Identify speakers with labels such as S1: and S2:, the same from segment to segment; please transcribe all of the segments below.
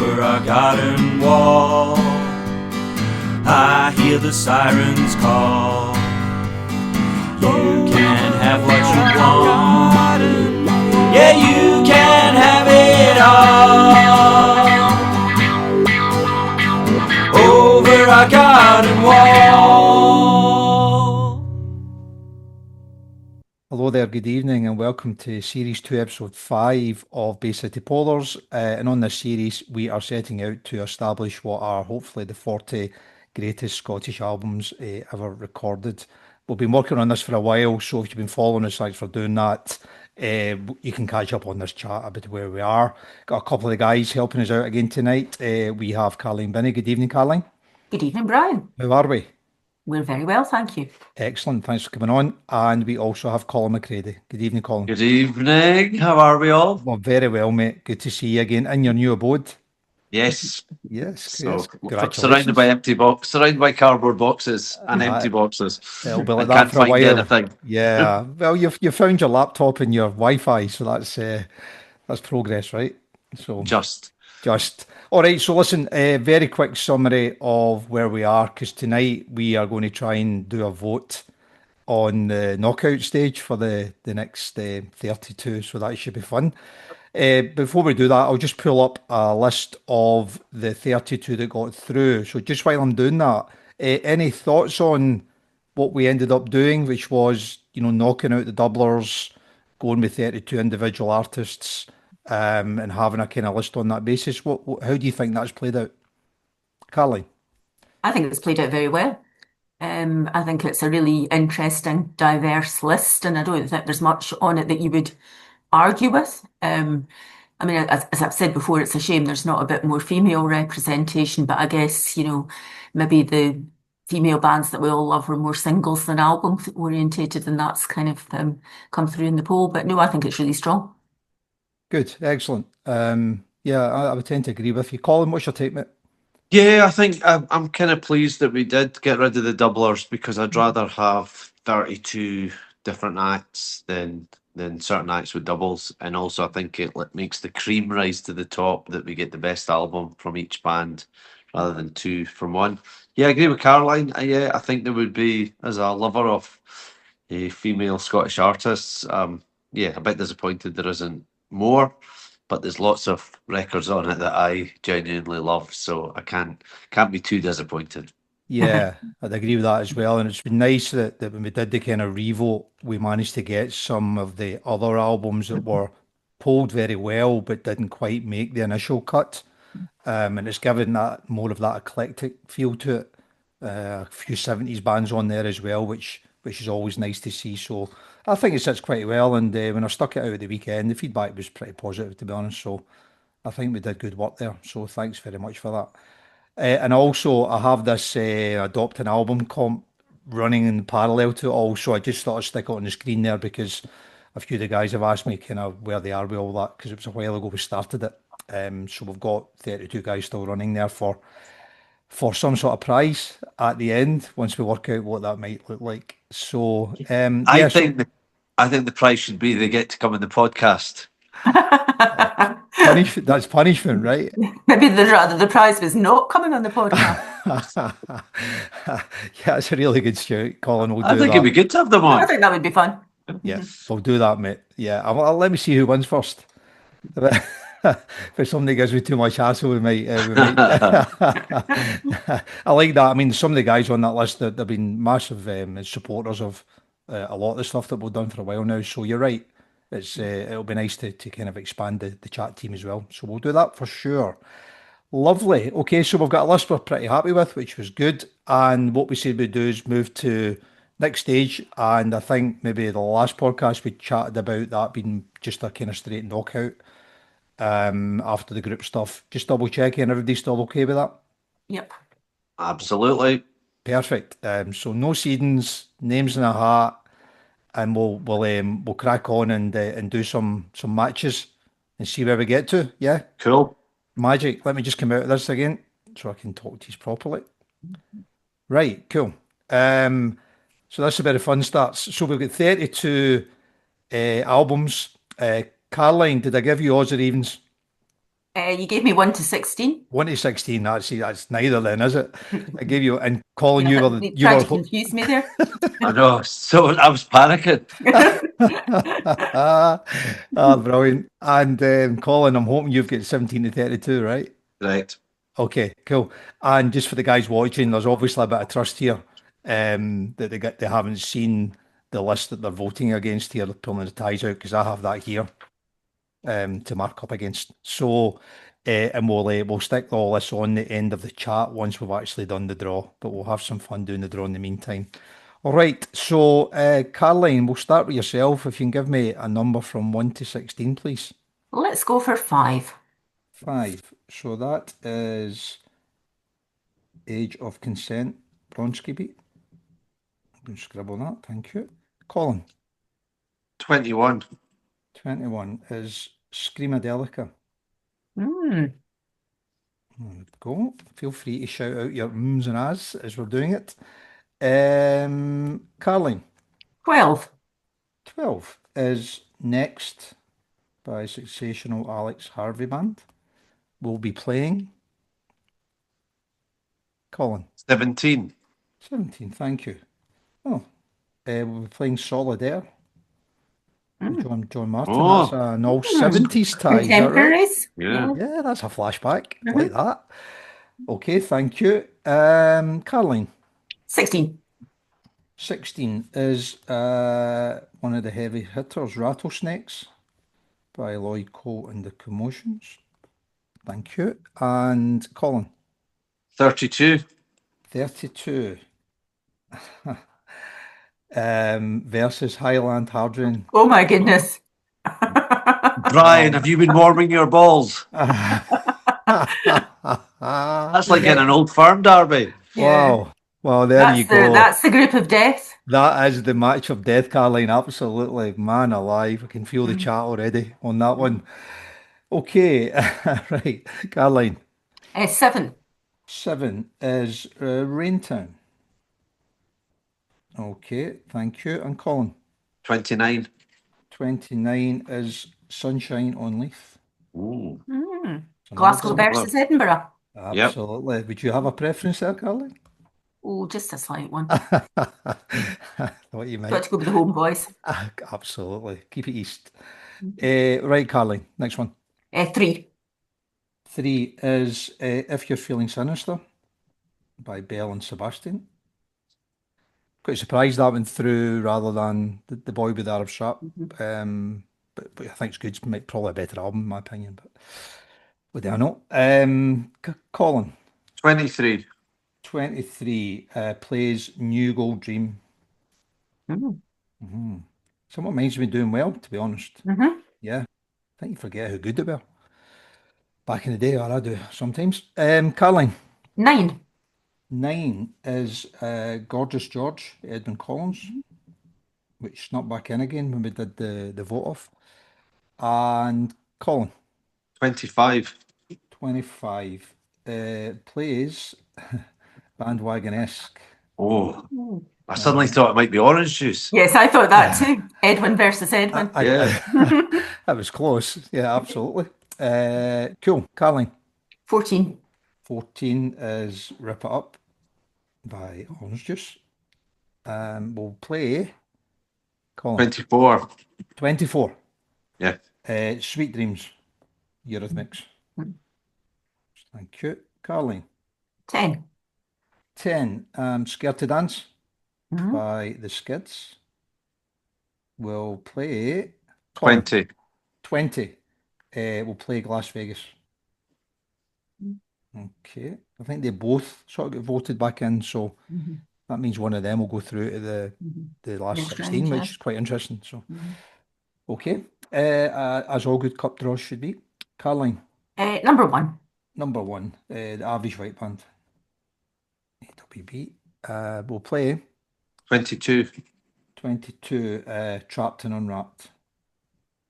S1: over our garden wall. I hear the sirens call. You can have what you want. Yeah, you can have it all. Over our garden wall.
S2: Hello there, good evening, and welcome to Series 2, Episode 5 of Bay City Polars. And on this series, we are setting out to establish what are hopefully the 40 greatest Scottish albums ever recorded. We've been working on this for a while, so if you've been following us, thanks for doing that. You can catch up on this chat about where we are. Got a couple of the guys helping us out again tonight. We have Caroline Binney. Good evening, Caroline.
S3: Good evening, Brian.
S2: How are we?
S3: We're very well, thank you.
S2: Excellent, thanks for coming on. And we also have Colin McCready. Good evening, Colin.
S4: Good evening, how are we all?
S2: Well, very well, mate. Good to see you again in your new abode.
S4: Yes.
S2: Yes,
S4: So
S2: congratulations.
S4: surrounded by cardboard boxes and empty boxes.
S2: It'll be like
S4: I
S2: that
S4: can't
S2: for a
S4: find
S2: while.
S4: anything.
S2: Yeah, well, you found your laptop and your Wi-Fi, so that's progress, right? So
S4: Just.
S2: All right. So listen, a very quick summary of where we are, because tonight we are going to try and do a vote on the knockout stage for the next 32. So that should be fun. Before we do that, I'll just pull up a list of the 32 that got through. So just while I'm doing that, any thoughts on what we ended up doing, which was, knocking out the doublers, going with 32 individual artists, and having a kind of list on that basis? How do you think that's played out, Caroline?
S3: I think it's played out very well. I think it's a really interesting, diverse list, and I don't think there's much on it that you would argue with. As I've said before, it's a shame there's not a bit more female representation, but I guess, maybe the female bands that we all love were more singles than album orientated, and that's kind of come through in the poll. But no, I think it's really strong.
S2: Good, excellent. Yeah, I would tend to agree with you. Colin, what's your take, mate?
S4: Yeah, I think I'm kind of pleased that we did get rid of the doublers, because I'd rather have 32 different acts than certain acts with doubles. And also I think it makes the cream rise to the top, that we get the best album from each band rather than two from one. Yeah, I agree with Caroline. I think there would be, as a lover of female Scottish artists, a bit disappointed there isn't more, but there's lots of records on it that I genuinely love, so I can't be too disappointed.
S2: Yeah, I'd agree with that as well. And it's been nice that when we did the kind of revote, we managed to get some of the other albums that were polled very well but didn't quite make the initial cut. And it's given that more of that eclectic feel to it. A few 70s bands on there as well, which is always nice to see. So I think it sits quite well. And when I stuck it out at the weekend, the feedback was pretty positive, to be honest. So I think we did good work there. So thanks very much for that. And also, I have this Adopt an Album comp running in parallel to it all. So I just thought I'd stick it on the screen there, because a few of the guys have asked me kind of where they are with all that, because it was a while ago we started it. So we've got 32 guys still running there for some sort of prize at the end, once we work out what that might look like. So
S4: I think the prize should be they get to come in the podcast.
S2: That's punishment, right?
S3: Maybe the prize was not coming on the podcast.
S2: Yeah, it's a really good shout, Colin.
S4: I think it'd be good to have them on.
S3: I think that would be fun.
S2: Yeah, we'll do that, mate. Yeah, I'll let me see who wins first. If somebody gives me too much hassle, we might. I like that. I mean, some of the guys on that list, they've been massive supporters of a lot of the stuff that we've done for a while now. So you're right. It'll be nice to kind of expand the chat team as well. So we'll do that for sure. Lovely. Okay, so we've got a list we're pretty happy with, which was good. And what we said we'd do is move to next stage. And I think maybe the last podcast we chatted about that being just a kind of straight knockout after the group stuff. Just double checking, everybody's still okay with that?
S3: Yep.
S4: Absolutely.
S2: Perfect. So no seedings, names in a hat, and we'll crack on and do some matches and see where we get to. Yeah.
S4: Cool.
S2: Magic. Let me just come out of this again so I can talk to you properly. Right. Cool. So that's a bit of fun starts. So we've got 32 albums. Caroline, did I give you odds or evens?
S3: You gave me 1 to 16.
S2: 1 to 16, that's neither then, is it? I gave you, and Colin,
S3: Yeah,
S2: you
S3: tried
S2: were,
S3: to confuse me there.
S4: I know. So I was panicking.
S2: brilliant. And Colin, I'm hoping you've got 17 to 32, right?
S4: Right.
S2: Okay, cool. And just for the guys watching, there's obviously a bit of trust here, that they haven't seen the list that they're voting against here, pulling the ties out, because I have that here, to mark up against. So, and we'll stick all this on the end of the chat once we've actually done the draw, but we'll have some fun doing the draw in the meantime. All right, so Caroline, we'll start with yourself. If you can give me a number from 1 to 16, please.
S3: Let's go for 5.
S2: 5. So that is age of consent, Bronski beat. I'm going to scribble that, thank you. Colin,
S4: 21.
S2: 21 is Screamadelica.
S3: Mm.
S2: There we go. Feel free to shout out your ums and ahs as we're doing it. Caroline,
S3: 12.
S2: 12 is Next by Sensational Alex Harvey Band. We'll be playing. Colin,
S4: 17.
S2: 17, thank you. Oh, we'll be playing Solidaire.
S3: Mm.
S2: John Martin, that's
S4: Oh,
S2: an all 70s tie, is that right?
S3: Contemporaries.
S4: yeah.
S2: Yeah, that's a flashback.
S3: Mhm.
S2: Like that. Okay, thank you. Caroline,
S3: 16.
S2: 16 is one of the heavy hitters, Rattlesnakes by Lloyd Cole and the Commotions. Thank you. And Colin,
S4: 32.
S2: 32 versus Highland Hardrain.
S3: Oh my goodness.
S4: Brian, have you been warming your balls? That's like in an old firm derby.
S3: Yeah.
S2: Wow. Well, there you go.
S3: That's the group of death.
S2: That is the match of death, Caroline. Absolutely. Man alive. I can feel the chat already on that one. Okay. Right. Caroline,
S3: 7.
S2: 7 is Raintown. Okay. Thank you. And Colin,
S4: 29.
S2: 29 is Sunshine on Leith.
S4: Ooh.
S3: Mm.
S2: It's an
S3: Glasgow
S2: old one.
S3: versus Edinburgh.
S2: Absolutely. Would you have a preference there, Caroline?
S3: Oh, just a slight one.
S2: What you
S3: Got
S2: might.
S3: to go with the home boys.
S2: Absolutely. Keep it east. Right, Caroline. Next one.
S3: 3.
S2: 3 is If You're Feeling Sinister by Belle and Sebastian. Quite surprised that went through rather than the Boy with the Arab Strap. But I think it's good. It's probably a better album, in my opinion. But what do I know? Colin,
S4: 23.
S2: 23 plays New Gold Dream.
S3: Mm.
S2: Someone mine's been doing well, to be honest.
S3: Mm-hmm.
S2: Yeah, I think you forget how good they were back in the day, or I do sometimes. Caroline,
S3: 9.
S2: 9 is Gorgeous George, Edmund Collins, which snuck back in again when we did the vote off. And Colin,
S4: 25.
S2: 25, plays Bandwagon-esque.
S4: Oh, I suddenly thought it might be orange juice.
S3: Yes, I thought that too. Edwin versus Edwin.
S4: Yeah.
S2: That was close. Yeah, absolutely. Cool. Caroline,
S3: 14.
S2: 14 is Rip It Up by Orange Juice. We'll play Colin.
S4: 24.
S2: 24.
S4: Yeah.
S2: Sweet Dreams, Eurythmics. Thank you. Caroline.
S3: 10.
S2: 10, Scared to Dance
S3: Mhm.
S2: by The Skids. We'll play Colin.
S4: 20.
S2: 20. We'll play Las Vegas. Okay. I think they both sort of get voted back in, so that means one of them will go through to the last
S3: Next
S2: 16,
S3: round,
S2: which
S3: yeah.
S2: is quite interesting. So, okay. As all good cup draws should be. Caroline,
S3: Number 1.
S2: number 1, the Average White Band. AWB. We'll play
S4: 22.
S2: 22, Trapped and Unwrapped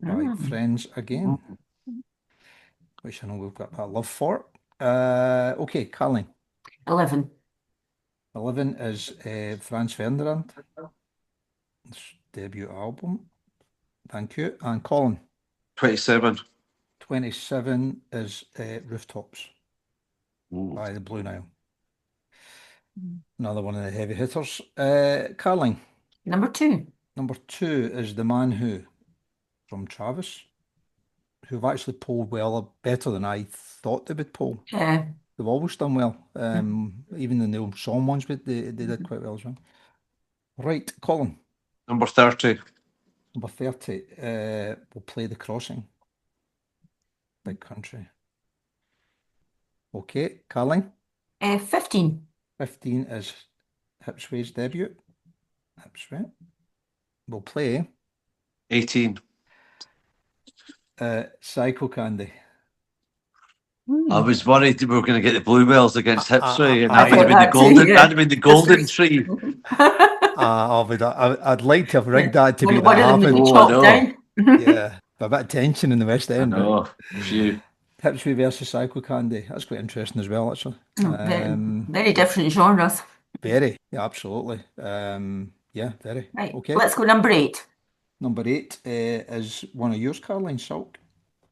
S2: by Friends Again, which I know we've got a love for. Okay, Caroline.
S3: 11.
S2: 11 is Franz Ferdinand, his debut album. Thank you. And Colin,
S4: 27.
S2: 27 is Rooftops
S4: Ooh.
S2: by the Blue Nile.
S3: Mm.
S2: Another one of the heavy hitters. Caroline,
S3: Number 2.
S2: number 2 is The Man Who from Travis, who've actually polled well, better than I thought they would poll. They've always done well. Even the Neil Song ones, but they did quite well as well. Right, Colin,
S4: Number 30.
S2: number 30. We'll play The Crossing. Big Country. Okay, Caroline,
S3: 15.
S2: 15 is Hipsway's debut. Hipsway. We'll play
S4: 18.
S2: Psycho Candy.
S4: I was worried we were going to get the Bluebells against Hipsway, and
S2: I
S4: that'd have been
S3: thought
S4: the
S3: that
S4: golden.
S3: too, yeah.
S4: That'd have been the golden tree.
S2: I'd like to have rigged that to be
S3: One
S2: that
S3: of them would
S2: happened.
S3: be
S4: Oh, I
S3: chopped
S4: know.
S3: down.
S2: Yeah, a bit of tension in the West
S4: I
S2: End.
S4: know. Phew.
S2: Hipsway versus Psycho Candy. That's quite interesting as well, actually.
S3: Very different genres.
S2: Very, yeah, absolutely. Yeah, very.
S3: Right,
S2: Okay.
S3: let's go number 8.
S2: Number 8 is one of yours, Caroline, Salt.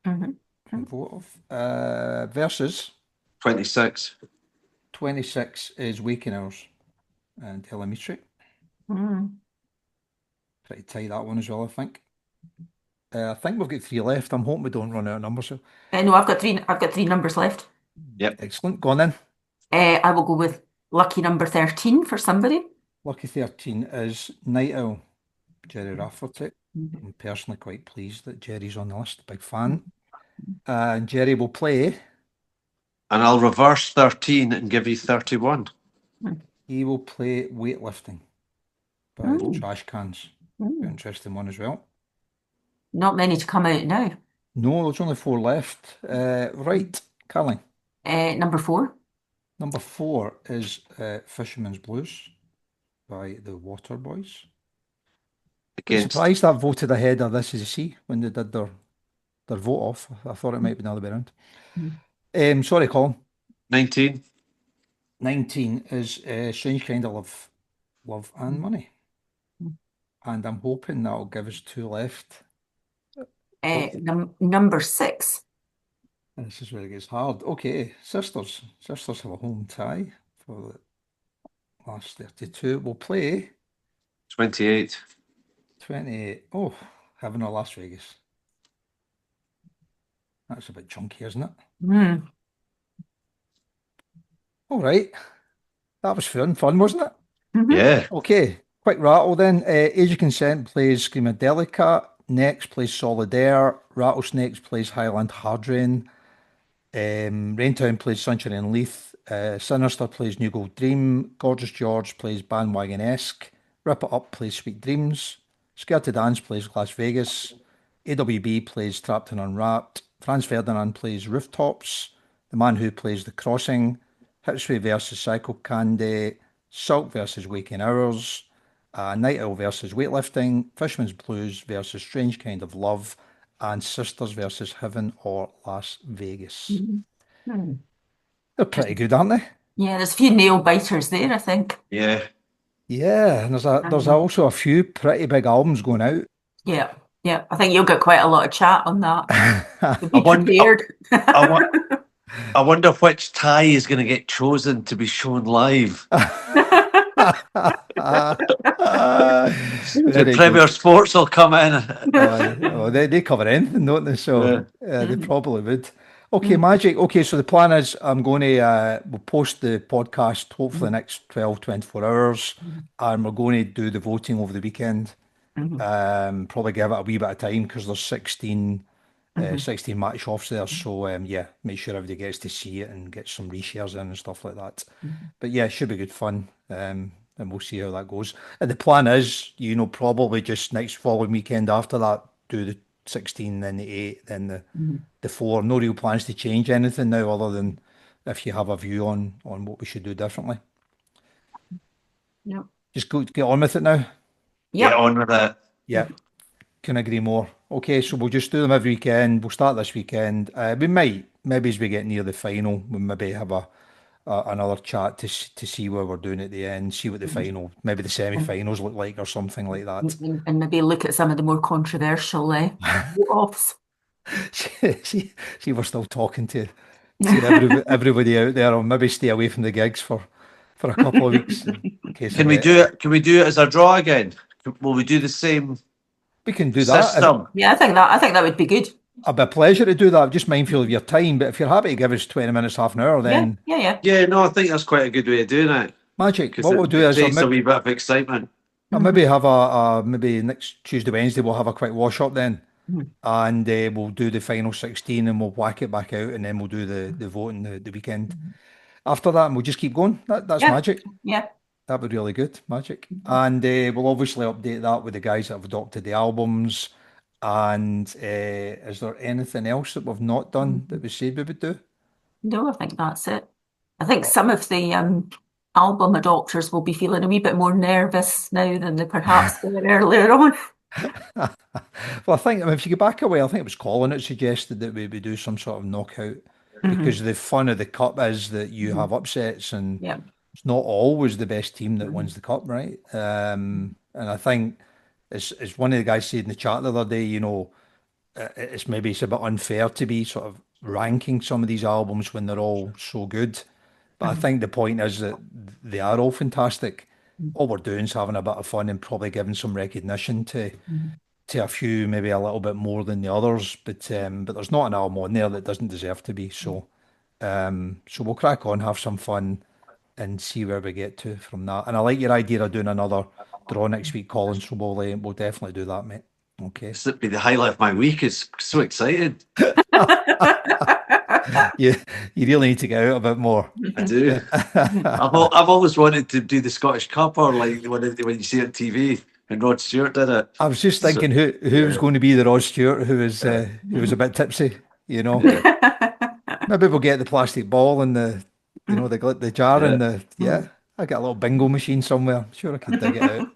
S3: Mhm.
S2: Vote of. Versus
S4: 26.
S2: 26 is Waking Hours and Telemetry.
S3: Mm.
S2: Pretty tight that one as well, I think. I think we've got 3 left. I'm hoping we don't run out of numbers. So.
S3: No, I've got three numbers left.
S4: Yep.
S2: Excellent. Go on then.
S3: I will go with lucky number 13 for somebody.
S2: Lucky 13 is Night Owl, Jerry Rafferty.
S3: Mhm.
S2: I'm personally quite pleased that Jerry's on the list. Big fan. And Jerry will play.
S4: And I'll reverse 13 and give you 31.
S2: He will play Weightlifting by the Trash Cans. Interesting one as well.
S3: Not many to come out now.
S2: No, there's only 4 left. Right, Caroline.
S3: Number 4.
S2: Number 4 is Fisherman's Blues by the Water Boys. I'm
S4: Against
S2: surprised that voted ahead of This Is the Sea when they did their vote off. I thought it might be the other way around. Sorry, Colin.
S4: 19.
S2: 19 is Strange Kind of Love and Money. And I'm hoping that'll give us 2 left.
S3: Number 6.
S2: This is where it gets hard. Okay, Sisters. Sisters have a home tie for the last 32. We'll play
S4: 28.
S2: 28. Oh, Heaven or Las Vegas. That's a bit chunky, isn't it?
S3: Mm.
S2: All right. That was fun, wasn't it?
S3: Mhm.
S4: Yeah.
S2: Okay, quick rattle then. Age of Consent plays Screamadelica. Next plays Solidaire. Rattlesnakes plays Highland Hardrain. Raintown plays Sunshine and Leith. Sinister plays New Gold Dream. Gorgeous George plays Bandwagon-esque. Rip It Up plays Sweet Dreams. Scared to Dance plays Las Vegas. AWB plays Trapped and Unwrapped. Franz Ferdinand plays Rooftops. The Man Who plays The Crossing. Hipsway versus Psycho Candy. Salt versus Waking Hours. Night Owl versus Weightlifting. Fisherman's Blues versus Strange Kind of Love. And Sisters versus Heaven or Las Vegas.
S3: Mm.
S2: They're pretty good, aren't they?
S3: Yeah, there's a few nail biters there, I think.
S4: Yeah.
S2: Yeah, and there's also a few pretty big albums going out.
S3: Yeah, yeah. I think you'll get quite a lot of chat on that. So be
S4: I wonder-
S3: prepared.
S4: I wonder which tie is going to get chosen to be shown live. The Premier Sports will come in.
S2: They cover anything, don't they? So
S4: Yeah.
S2: they probably would. Okay, Magic. Okay, so the plan is I'm going to we'll post the podcast hopefully the next 12, 24 hours, and we're going to do the voting over the weekend. Probably give it a wee bit of time because there's 16 match offs there. So yeah, make sure everybody gets to see it and get some reshares in and stuff like that. But yeah, it should be good fun. And we'll see how that goes. And the plan is, probably just next following weekend after that, do the 16, then the 8, then the 4. No real plans to change anything now, other than if you have a view on what we should do differently.
S3: Yep.
S2: Just get on with it now.
S3: Yep.
S4: Get on with it.
S2: Yeah, can agree more. Okay, so we'll just do them every weekend. We'll start this weekend. We might, maybe as we get near the final, we maybe have another chat to see where we're doing at the end, see what the final, maybe the semi-finals look like or something like that.
S3: And maybe look at some of the more controversial offs.
S2: see, we're still talking to everybody out there. I'll maybe stay away from the gigs for a couple of weeks in case I
S4: Can we
S2: get.
S4: do it? Can we do it as a draw again? Will we do the same
S2: We can do that.
S4: system?
S3: Yeah, I think that would be good.
S2: It'd be a pleasure to do that. Just mindful of your time. But if you're happy to give us 20 minutes, half an hour,
S3: Yeah,
S2: then
S3: yeah.
S4: Yeah, no, I think that's quite a good way of doing it.
S2: magic.
S4: Because
S2: What we'll do
S4: it
S2: is
S4: creates a wee bit of excitement.
S2: I'll maybe have a maybe next Tuesday, Wednesday, we'll have a quick wash up then. And we'll do the final 16 and we'll whack it back out and then we'll do the voting the weekend after that and we'll just keep going. That's
S3: Yeah.
S2: magic.
S3: Yeah.
S2: That would be really good, magic. And we'll obviously update that with the guys that have adopted the albums. And is there anything else that we've not done that we said we would do?
S3: No, I think that's it. I think some of the album adopters will be feeling a wee bit more nervous now than they perhaps were earlier on.
S2: Well, I think if you go back away, I think it was Colin that suggested that we do some sort of knockout because the fun of the cup is that you have upsets and
S3: Yeah.
S2: it's not always the best team that wins the cup, right? And I think it's one of the guys said in the chat the other day, you know, it's a bit unfair to be sort of ranking some of these albums when they're all so good. But I think the point is that they are all fantastic. All we're doing is having a bit of fun and probably giving some recognition to a few, maybe a little bit more than the others. But there's not an album on there that doesn't deserve to be. So we'll crack on, have some fun, and see where we get to from that. And I like your idea of doing another draw next week, Colin. So we'll definitely do that, mate. Okay.
S4: This would be the highlight of my week. It's so excited.
S2: You really need to get out a bit more.
S4: I do. I've always wanted to do the Scottish Cup or like when you see it on TV and Rod Stewart did it.
S2: I was just thinking who was going to be the Rod Stewart who was a bit tipsy, you know. Maybe we'll get the plastic ball and the jar and I got a little bingo machine somewhere. I'm sure I could dig it out.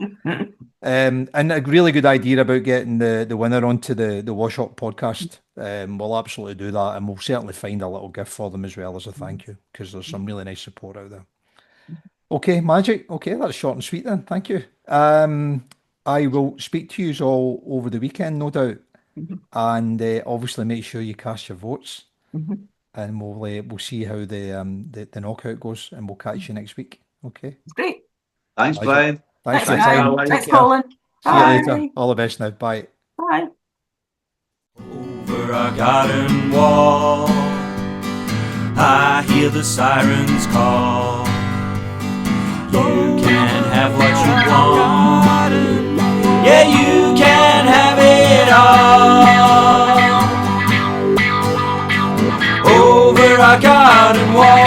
S2: And a really good idea about getting the winner onto the Wash Up podcast. We'll absolutely do that, and we'll certainly find a little gift for them as well as a thank you, because there's some really nice support out there. Okay, magic. Okay, that's short and sweet then. Thank you. I will speak to you all over the weekend, no doubt, and obviously make sure you cast your votes, and we'll see how the knockout goes, and we'll catch you next week. Okay.
S3: Great.
S4: Thanks, Brian.
S2: Thanks for your
S3: Brian.
S2: time.
S3: Thanks,
S2: Take care.
S3: Colin.
S2: See you
S3: Bye.
S2: later. All the best now. Bye.
S3: Bye.
S1: Over our garden wall, I hear the sirens call. You can have what you want. Yeah, you can have it all. Over our garden wall.